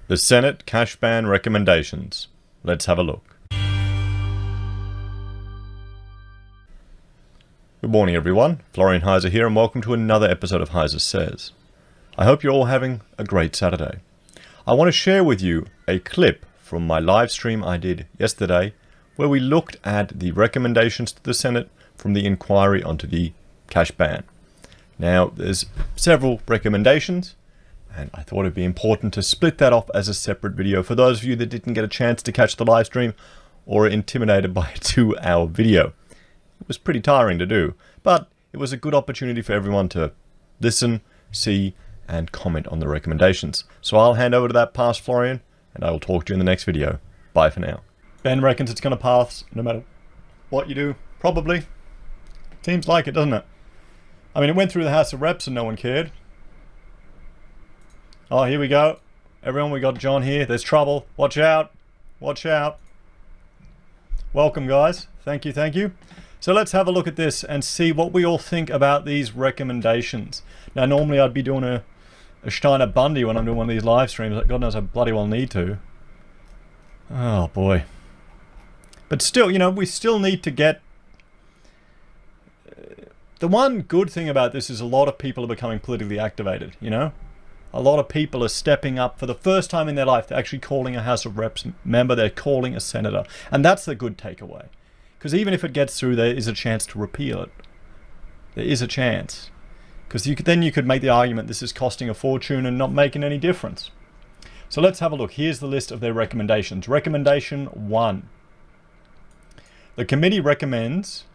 The Senate Cashban recommendations. Let's have a look. Good morning everyone, Florian Heise here and welcome to another episode of HeiseSays. I hope you're all having a great Saturday. I want to share with you a clip from my live stream I did yesterday where we looked at the recommendations to the Senate from the inquiry onto the Cashban. Now there's several recommendations and I thought it'd be important to split that off as a separate video for those of you that didn't get a chance to catch the live stream or are intimidated by a 2-hour video. It was pretty tiring to do, but it was a good opportunity for everyone to listen, see, and comment on the recommendations. So I'll hand over to that past Florian, and I will talk to you in the next video. Bye for now. Ben reckons it's going to pass no matter what you do. Probably. Seems like it, doesn't it? I mean, it went through the House of Reps and no one cared. Oh, here we go. Everyone, we got John here. There's trouble. Watch out. Watch out. Welcome, guys. Thank you, thank you. So let's have a look at this and see what we all think about these recommendations. Now, normally I'd be doing a Steiner Bundy when I'm doing one of these live streams. God knows I bloody well need to. Oh, boy. But still, you know, we still need to get... The one good thing about this is a lot of people are becoming politically activated, you know? A lot of people are stepping up for the first time in their life. They're actually calling a House of Reps member. They're calling a senator. And that's the good takeaway. Because even if it gets through, there is a chance to repeal it. There is a chance. Because then you could make the argument this is costing a fortune and not making any difference. So let's have a look. Here's the list of their recommendations. Recommendation 1. The committee recommends,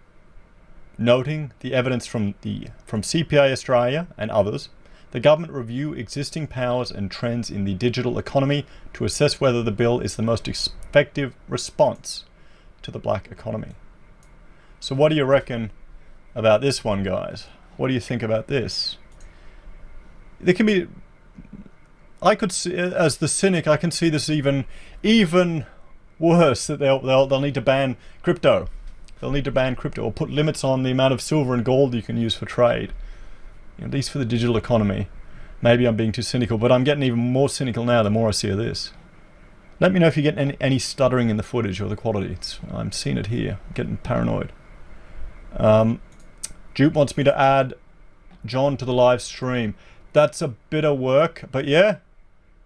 noting the evidence from CPA Australia and others, the government review existing powers and trends in the digital economy to assess whether the bill is the most effective response to the black economy. So what do you reckon about this one, guys? What do you think about this? There can be... I could see, as the cynic, I can see this even worse, that they'll need to ban crypto. They'll need to ban crypto or put limits on the amount of silver and gold you can use for trade. At least for the digital economy. Maybe I'm being too cynical, but I'm getting even more cynical now the more I see of this. Let me know if you get any stuttering in the footage or the quality. I'm seeing it here. I'm getting paranoid. Jupe wants me to add John to the live stream. That's a bit of work, but yeah,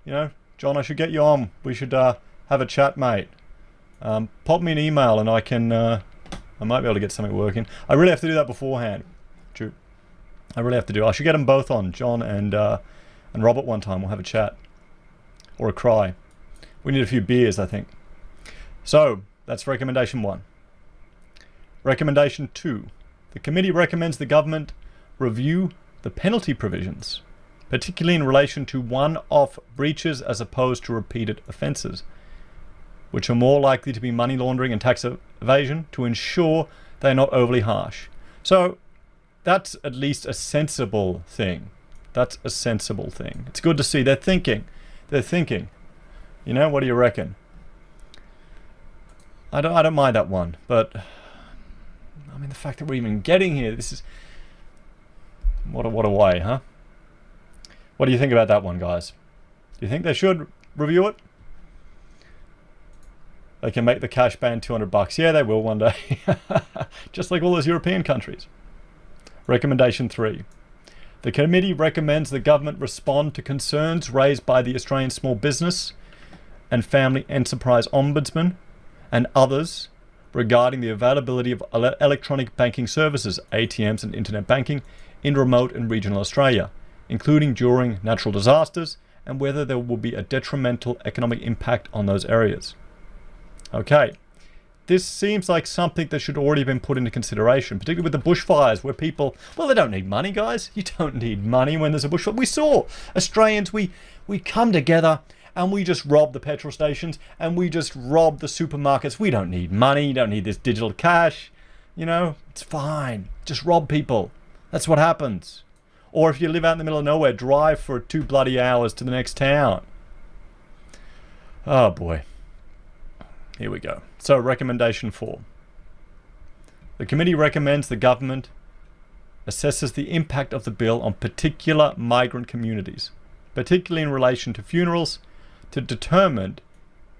you know, John, I should get you on. We should have a chat, mate. Pop me an email and I can, I might be able to get something working. I really have to do that beforehand, Jupe. I really have to do. I should get them both on, John and Robert one time. We'll have a chat or a cry. We need a few beers, I think. So that's recommendation 1. Recommendation 2. The committee recommends the government review the penalty provisions, particularly in relation to one-off breaches as opposed to repeated offences, which are more likely to be money laundering and tax evasion, to ensure they are not overly harsh. So that's at least a sensible thing. That's a sensible thing. It's good to see they're thinking. They're thinking. You know, what do you reckon? I don't mind that one, but I mean the fact that we're even getting here, this is what a way, huh? What do you think about that one, guys? Do you think they should review it? They can make the cash ban $200. Yeah, they will one day. Just like all those European countries. Recommendation 3. The committee recommends the government respond to concerns raised by the Australian Small Business and Family Enterprise Ombudsman and others regarding the availability of electronic banking services, ATMs and internet banking, in remote and regional Australia, including during natural disasters, and whether there will be a detrimental economic impact on those areas. Okay, this seems like something that should already have been put into consideration, particularly with the bushfires where people, well, they don't need money, guys. You don't need money when there's a bushfire. We saw Australians, we come together and we just rob the petrol stations and we just rob the supermarkets. We don't need money. You don't need this digital cash. You know, it's fine. Just rob people. That's what happens. Or if you live out in the middle of nowhere, drive for 2 bloody hours to the next town. Oh boy. Here we go. So recommendation 4. The committee recommends the government assesses the impact of the bill on particular migrant communities, particularly in relation to funerals, to determine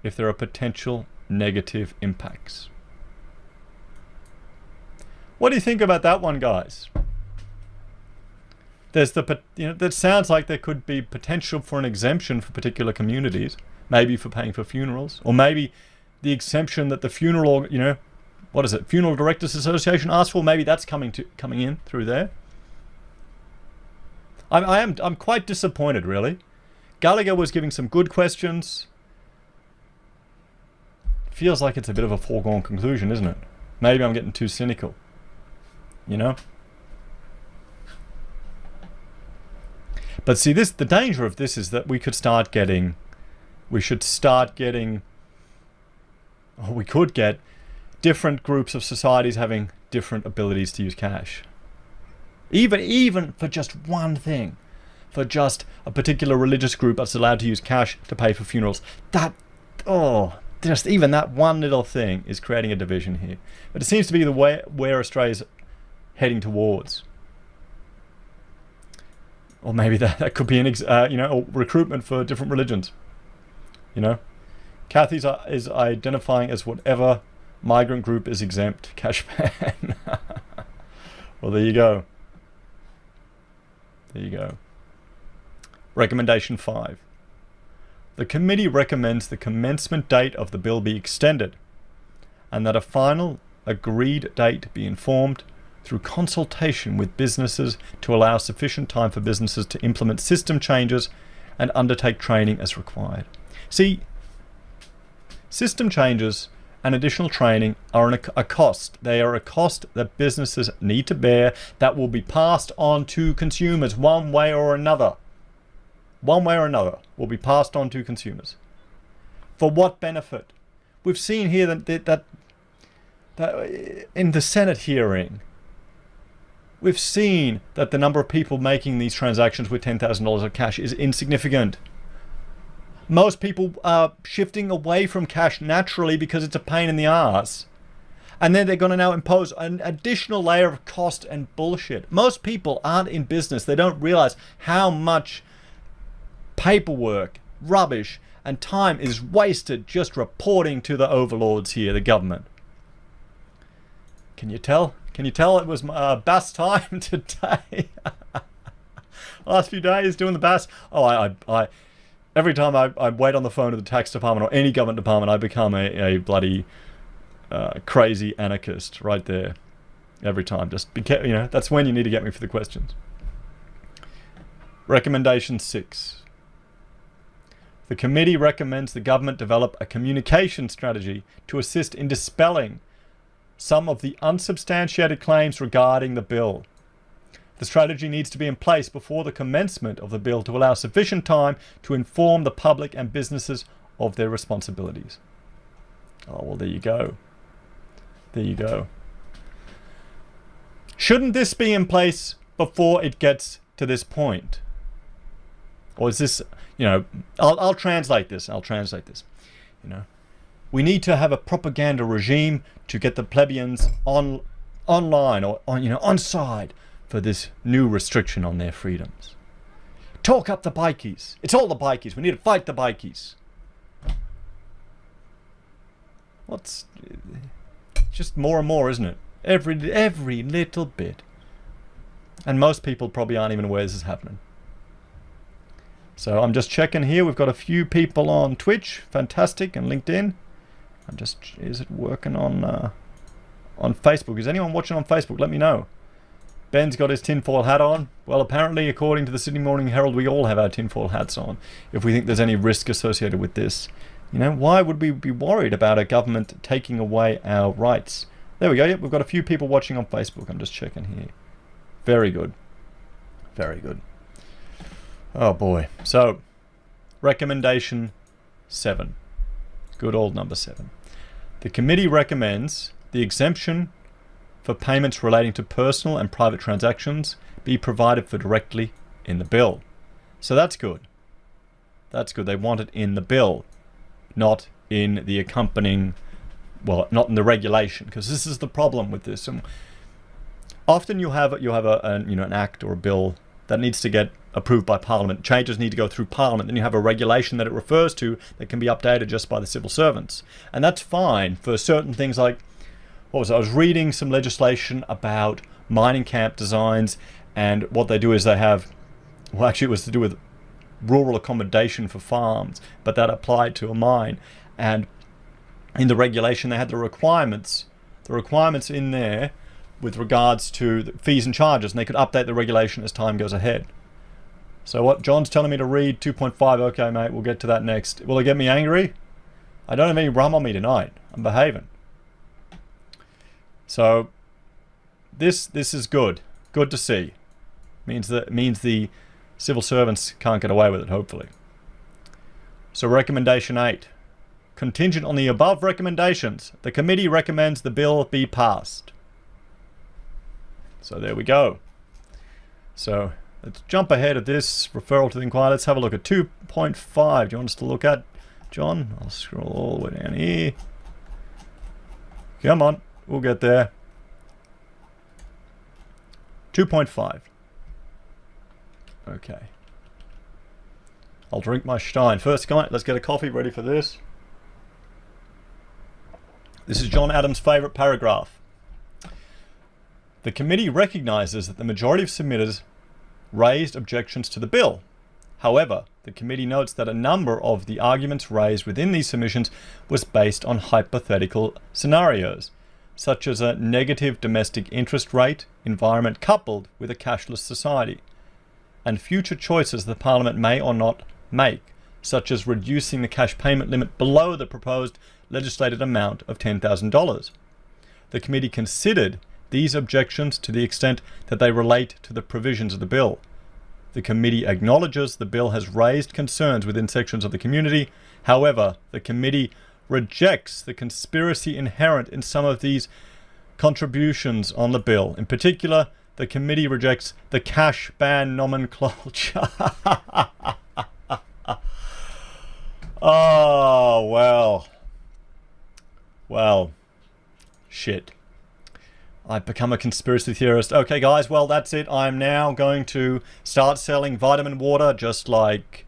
if there are potential negative impacts. What do you think about that one, guys? There's that sounds like there could be potential for an exemption for particular communities, maybe for paying for funerals, or maybe the exemption that the funeral, Funeral Directors Association asked for. Maybe that's coming in through there. I'm quite disappointed, really. Gallagher was giving some good questions. Feels like it's a bit of a foregone conclusion, isn't it? Maybe I'm getting too cynical. But see, the danger of this is that we could get different groups of societies having different abilities to use cash. Even for just one thing, for just a particular religious group that's allowed to use cash to pay for funerals. Just even that one little thing is creating a division here. But it seems to be the way where Australia's heading towards. Or maybe that could be or recruitment for different religions. Kathy's is identifying as whatever migrant group is exempt. Cashban. Well, there you go. Recommendation 5. The committee recommends the commencement date of the bill be extended and that a final agreed date be informed through consultation with businesses to allow sufficient time for businesses to implement system changes and undertake training as required. See, system changes and additional training are a cost. They are a cost that businesses need to bear that will be passed on to consumers one way or another. One way or another will be passed on to consumers. For what benefit? We've seen here that in the Senate hearing, we've seen that the number of people making these transactions with $10,000 of cash is insignificant. Most people are shifting away from cash naturally because it's a pain in the ass. And then they're going to now impose an additional layer of cost and bullshit. Most people aren't in business. They don't realize how much paperwork, rubbish, and time is wasted just reporting to the overlords here, the government. Can you tell? Can you tell it was my best time today? Last few days doing the best. I every time I wait on the phone to the tax department or any government department, I become a bloody crazy anarchist right there. Every time. Just that's when you need to get me for the questions. Recommendation 6. The committee recommends the government develop a communication strategy to assist in dispelling some of the unsubstantiated claims regarding the bill. The strategy needs to be in place before the commencement of the bill to allow sufficient time to inform the public and businesses of their responsibilities. Oh, well, there you go. There you go. Shouldn't this be in place before it gets to this point? Or is this, I'll translate this. We need to have a propaganda regime to get the plebeians online or on side for this new restriction on their freedoms. Talk up the bikies. It's all the bikies. We need to fight the bikies. What's just more and more, isn't it? Every little bit. And most people probably aren't even aware this is happening. So I'm just checking here. We've got a few people on Twitch, fantastic, and LinkedIn. Is it working on Facebook? Is anyone watching on Facebook? Let me know. Ben's got his tinfoil hat on. Well, apparently, according to the Sydney Morning Herald, we all have our tinfoil hats on if we think there's any risk associated with this. Why would we be worried about a government taking away our rights? There we go. Yep, we've got a few people watching on Facebook. I'm just checking here. Very good. Very good. Oh boy. So, recommendation 7. Good old number 7. The committee recommends the exemption for payments relating to personal and private transactions be provided for directly in the bill. So that's good. That's good. They want it in the bill, not in the accompanying, not in the regulation, because this is the problem with this. And often you have an act or a bill that needs to get approved by Parliament. Changes need to go through Parliament. Then you have a regulation that it refers to that can be updated just by the civil servants. And that's fine for certain things like, what was it? I was reading some legislation about mining camp designs, and what they do is they have, well, actually it was to do with rural accommodation for farms, but that applied to a mine. And in the regulation they had the requirements in there with regards to the fees and charges, and they could update the regulation as time goes ahead. So what John's telling me to read 2.5, okay mate, we'll get to that next. Will it get me angry? I don't have any rum on me tonight. I'm behaving. So this is good. Good to see. Means the civil servants can't get away with it, hopefully. So recommendation 8. Contingent on the above recommendations, the committee recommends the bill be passed. So there we go. So let's jump ahead of this referral to the inquiry. Let's have a look at 2.5. Do you want us to look at, John? I'll scroll all the way down here. Come on, we'll get there. 2.5. Okay. I'll drink my Stein. First, let's get a coffee ready for this. This is John Adams' favourite paragraph. The committee recognises that the majority of submitters raised objections to the bill. However, the committee notes that a number of the arguments raised within these submissions was based on hypothetical scenarios, such as a negative domestic interest rate environment coupled with a cashless society, and future choices the Parliament may or not make, such as reducing the cash payment limit below the proposed legislated amount of $10,000. The committee considered these objections to the extent that they relate to the provisions of the bill. The committee acknowledges the bill has raised concerns within sections of the community. However, the committee rejects the conspiracy inherent in some of these contributions on the bill. In particular, the committee rejects the Cashban nomenclature. Oh, well. Well, shit. I've become a conspiracy theorist. Okay, guys, well, that's it. I'm now going to start selling vitamin water, just like...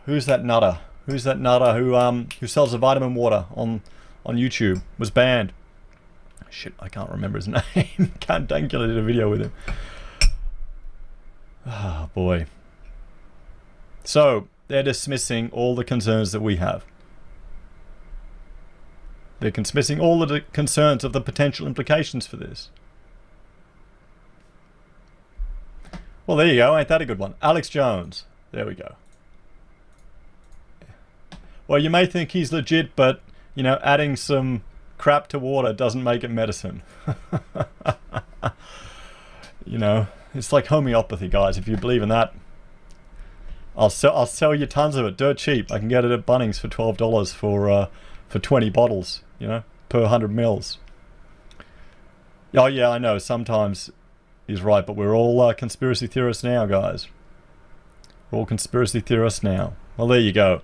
Who's that nutter? Who's that nutter who sells the vitamin water on YouTube? Was banned. Shit, I can't remember his name. Can't Dankula did a video with him. Oh, boy. So, they're dismissing all the concerns that we have. They're dismissing all the concerns of the potential implications for this. Well, there you go. Ain't that a good one? Alex Jones. There we go. Well, you may think he's legit, but, you know, adding some crap to water doesn't make it medicine. You know, it's like homeopathy, guys. If you believe in that, I'll sell you tons of it, dirt cheap. I can get it at Bunnings for $12 for 20 bottles, you know, per 100 mils. Oh yeah, I know. Sometimes he's right, but we're all conspiracy theorists now, guys. We're all conspiracy theorists now. Well, there you go.